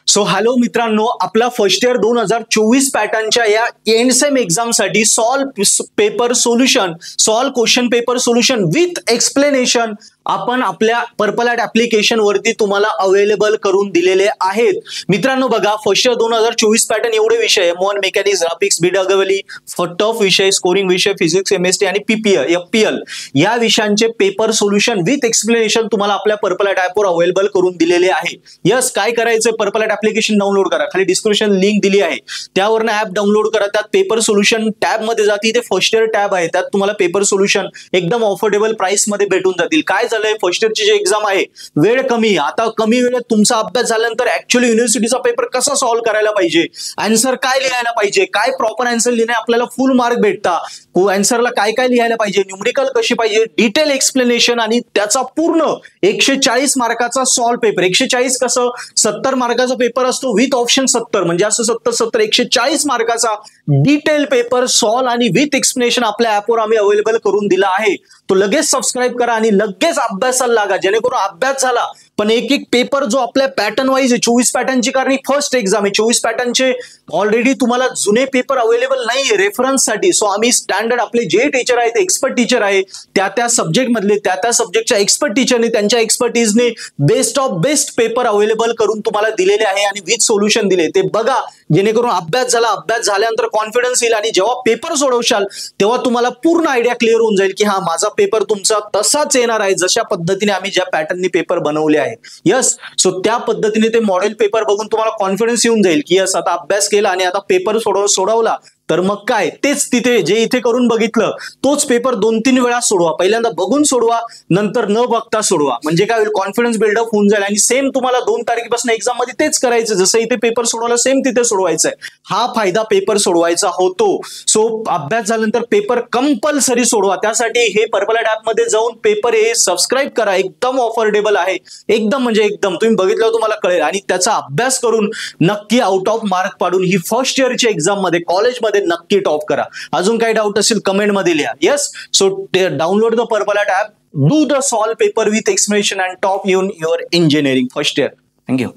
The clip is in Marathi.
सो हॅलो मित्रांनो, आपला फर्स्ट इयर 2024 पॅटर्नच्या या एंड सेम एक्झाम साठी solve paper solution, solve question paper solution with explanation आपण आपल्या पर्पल ॲट ऍप्लिकेशन वरती तुम्हाला अवेलेबल करून दिलेले आहेत. मित्रांनो बघा, फर्स्ट इयर 2024 पॅटर्न एवढे विषय मॉन मेकॅनिक्स, ग्राफिक्स, बीडब्ल्यूई, टफ विषय, स्कोरिंग विषय, फिजिक्स, केमिस्ट्री आणि पीपीएल एफपीएल या विषयांचे पेपर सोल्युशन विथ एक्सप्लेनेशन तुम्हाला आपल्या पर्पल ॲट ॲप वर अवेलेबल करून दिलेले आहे. यस, काय करायचं, पर्पल ॲट ऍप्लिकेशन डाउनलोड करा, खाली डिस्क्रिप्शन लिंक दिली आहे, त्यावरनं ऍप डाउनलोड करा, त्यात पेपर सोल्युशन टॅब मध्ये जाती, ते फर्स्ट इयर टॅब आहे, त्यात तुम्हाला पेपर सोल्युशन एकदम अफोर्डेबल प्राइस मध्ये भेटून जातील. काय झालंय, फर्स्ट इयरची जी एक्झाम आहे वेळ कमी, आता कमी वेळेत तुमचा अभ्यास झाल्यानंतर ऍक्च्युअली युनिव्हर्सिटीचा पेपर कसा सॉल्व्ह करायला पाहिजे, आन्सर काय लिहायला पाहिजे, काय प्रॉपर आन्सर लिहिणे आपल्याला फुल मार्क भेटता, आन्सरला काय काय लिहायला पाहिजे, न्यूमेरिकल कशी पाहिजे, डिटेल एक्सप्लेनेशन आणि त्याचा पूर्ण 140 मार्काचा सॉल्व्ह पेपर. 140 कसं, 70 मार्काचा पेपर असतो विथ ऑप्शन 70, म्हणजे असं 70 140 मार्काचा डिटेल पेपर सॉल्व्ह आणि विथ एक्सप्लेनेशन आपल्या ऍपवर आम्ही अवेलेबल करून दिला आहे. तो लगेच सबस्क्राईब करा आणि लगेच अभ्यासाला लागा, जेणेकरून अभ्यास झाला पण एक एक पेपर जो आपल्या पॅटर्न वाईज आहे, 24 पॅटर्नची, कारण फर्स्ट एक्झाम आहे, 24 पॅटर्नचे ऑलरेडी तुम्हाला जुने पेपर अवेलेबल नाहीये रेफरन्स साठी. सो आम्ही स्टँडर्ड आपले जे टीचर आहेत, एक्सपर्ट टीचर आहे, त्या सब्जेक्ट मधले त्या सब्जेक्टच्या एक्सपर्ट टीचरने त्यांच्या एक्सपर्टीजने best of best paper available करून तुम्हाला दिलेले आहे आणि विथ सोल्युशन दिले. ते बघा, जेणेकरून अभ्यास झाला, अभ्यास झाल्यानंतर कॉन्फिडन्स येईल आणि जेव्हा पेपर सोडवशाल तेव्हा तुम्हाला पूर्ण आयडिया क्लिअर होऊन जाईल की हा माझा पेपर तुमचा तसाच येणार आहे जशा पद्धतीने आम्ही ज्या पॅटर्ननी पेपर बनवले आहे. यस, सो त्या पद्धतीने ते मॉडेल पेपर बघून तुम्हाला कॉन्फिडन्स येऊन जाईल की यस, आता अभ्यास केला आणि आता पेपर सोडवला तर मग काय, तेच तिथे जे इथे करून बघितलं तोच पेपर 2-3 वेळा सोडवा. पहिल्यांदा बघून सोडवा, नंतर न बघता सोडवा, म्हणजे काय होईल, कॉन्फिडन्स बिल्डअप होऊन जाईल आणि सेम तुम्हाला 2 तारखेपासून एक्झाम मध्ये तेच करायचं, जसं इथे पेपर सोडवला सेम तिथे सोडवायचं आहे. हा फायदा पेपर सोडवायचा होतो. सो अभ्यास झाल्यानंतर पेपर कंपल्सरी सोडवा. त्यासाठी हे पर्पल ॲट ॲप मध्ये जाऊन पेपर हे सबस्क्राईब करा, एकदम अफोर्डेबल आहे, एकदम म्हणजे एकदम, तुम्ही बघितलं तुम्हाला कळेल आणि त्याचा अभ्यास करून नक्की आउट ऑफ मार्क पाडून ही फर्स्ट इयरची एक्झाम मध्ये कॉलेजमध्ये नक्की टॉप करा. अजून काही डाऊट असेल कमेंट मध्ये लिहा. Yes, so download the purple at app, do the solve paper with explanation and top in your engineering first year. Thank you.